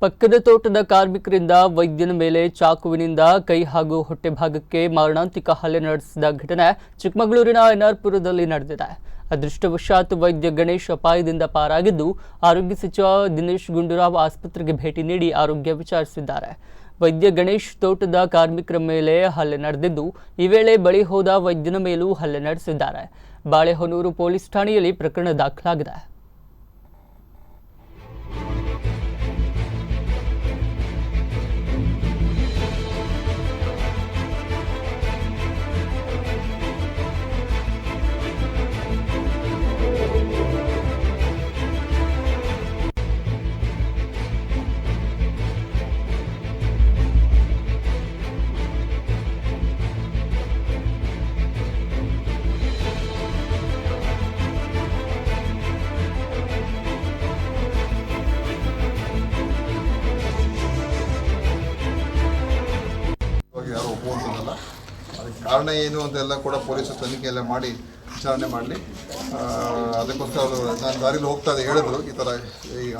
ಪಕ್ಕದ ತೋಟದ ಕಾರ್ಮಿಕರಿಂದ ವೈದ್ಯನ ಮೇಲೆ ಚಾಕುವಿನಿಂದ ಕೈ ಹಾಗೂ ಹೊಟ್ಟೆ ಭಾಗಕ್ಕೆ ಮಾರಣಾಂತಿಕ ಹಲ್ಲೆ ನಡೆಸಿದ ಘಟನೆ ಚಿಕ್ಕಮಗಳೂರಿನ ಎನ್ಆರ್ಪುರದಲ್ಲಿ ನಡೆದಿದೆ. ಅದೃಷ್ಟವಶಾತ್ ವೈದ್ಯ ಗಣೇಶ್ ಅಪಾಯದಿಂದ ಪಾರಾಗಿದ್ದು, ಆರೋಗ್ಯ ಸಚಿವ ದಿನೇಶ್ ಗುಂಡೂರಾವ್ ಆಸ್ಪತ್ರೆಗೆ ಭೇಟಿ ನೀಡಿ ಆರೋಗ್ಯ ವಿಚಾರಿಸಿದ್ದಾರೆ. ವೈದ್ಯ ಗಣೇಶ್ ತೋಟದ ಕಾರ್ಮಿಕರ ಮೇಲೆ ಹಲ್ಲೆ ನಡೆದಿದ್ದು, ಈ ವೇಳೆ ಬಳಿ ಹೋದ ವೈದ್ಯನ ಮೇಲೂ ಹಲ್ಲೆ ನಡೆಸಿದ್ದಾರೆ. ಬಾಳೆಹೊನ್ನೂರು ಪೊಲೀಸ್ ಠಾಣೆಯಲ್ಲಿ ಪ್ರಕರಣ ದಾಖಲಾಗಿದೆ. ಯಾರು ಒಪ್ಪುವಂಥದ್ದಲ್ಲ. ಅದಕ್ಕೆ ಕಾರಣ ಏನು ಅಂತೆಲ್ಲ ಕೂಡ ಪೊಲೀಸರು ತನಿಖೆ ಎಲ್ಲ ಮಾಡಿ ವಿಚಾರಣೆ ಮಾಡಲಿ. ಅದಕ್ಕೋಸ್ಕರ ಅವರು ನಾನು ದಾರಿಲಿ ಹೋಗ್ತಾ ಇದೆ ಹೇಳಿದ್ರು ಈ ಥರ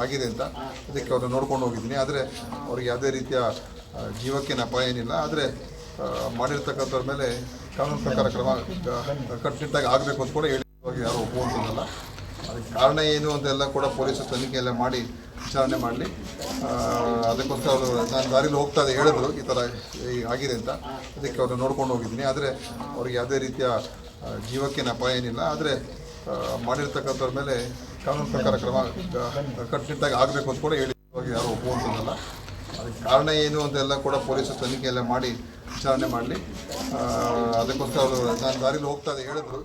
ಆಗಿದೆ ಅಂತ. ಅದಕ್ಕೆ ಅವ್ರನ್ನ ನೋಡ್ಕೊಂಡು ಹೋಗಿದ್ದೀನಿ. ಆದರೆ ಅವ್ರಿಗೆ ಯಾವುದೇ ರೀತಿಯ ಜೀವಕ್ಕೇನು ಅಪಾಯ ಏನಿಲ್ಲ. ಆದರೆ ಮಾಡಿರ್ತಕ್ಕಂಥವ್ರ ಮೇಲೆ ಕಾನೂನು ಪ್ರಕಾರ ಕ್ರಮ ಕಟ್ಟುನಿಟ್ಟಾಗಿ ಆಗಬೇಕು ಅಂತ ಕೂಡ ಹೇಳಿ ಯಾರು ಒಪ್ಪುವಂಥದ್ದಲ್ಲ. ಅದಕ್ಕೆ ಕಾರಣ ಏನು ಅಂತೆಲ್ಲ ಕೂಡ ಪೊಲೀಸರು ತನಿಖೆ ಎಲ್ಲ ಮಾಡಿ ವಿಚಾರಣೆ ಮಾಡಲಿ. ಅದಕ್ಕೋಸ್ಕರ ಅವರು ನಾನು ದಾರಿಲಿ ಹೋಗ್ತಾ ಇದೆ ಹೇಳಿದ್ರು ಈ ಥರ ಆಗಿದೆ ಅಂತ. ಅದಕ್ಕೆ ಅವ್ರನ್ನ ನೋಡ್ಕೊಂಡು ಹೋಗಿದ್ದೀನಿ. ಆದರೆ ಅವ್ರಿಗೆ ಯಾವುದೇ ರೀತಿಯ ಜೀವಕ್ಕೇನು ಅಪಾಯ ಏನಿಲ್ಲ. ಆದರೆ ಮಾಡಿರ್ತಕ್ಕಂಥವ್ರ ಮೇಲೆ ಕಾನೂನು ಪ್ರಕಾರ ಕ್ರಮ ಕಟ್ಟುನಿಟ್ಟಾಗಿ ಆಗಬೇಕು ಅಂತ ಕೂಡ ಹೇಳಿ ಯಾರು ಒಪ್ಪುವಂಥದ್ದಲ್ಲ. ಅದಕ್ಕೆ ಕಾರಣ ಏನು ಅಂತೆಲ್ಲ ಕೂಡ ಪೊಲೀಸರು ತನಿಖೆ ಎಲ್ಲ ಮಾಡಿ ವಿಚಾರಣೆ ಮಾಡಲಿ. ಅದಕ್ಕೋಸ್ಕರ ಅವರು ನಾನು ದಾರಿಲಿ ಹೋಗ್ತಾ ಇದೆ ಹೇಳಿದ್ರು.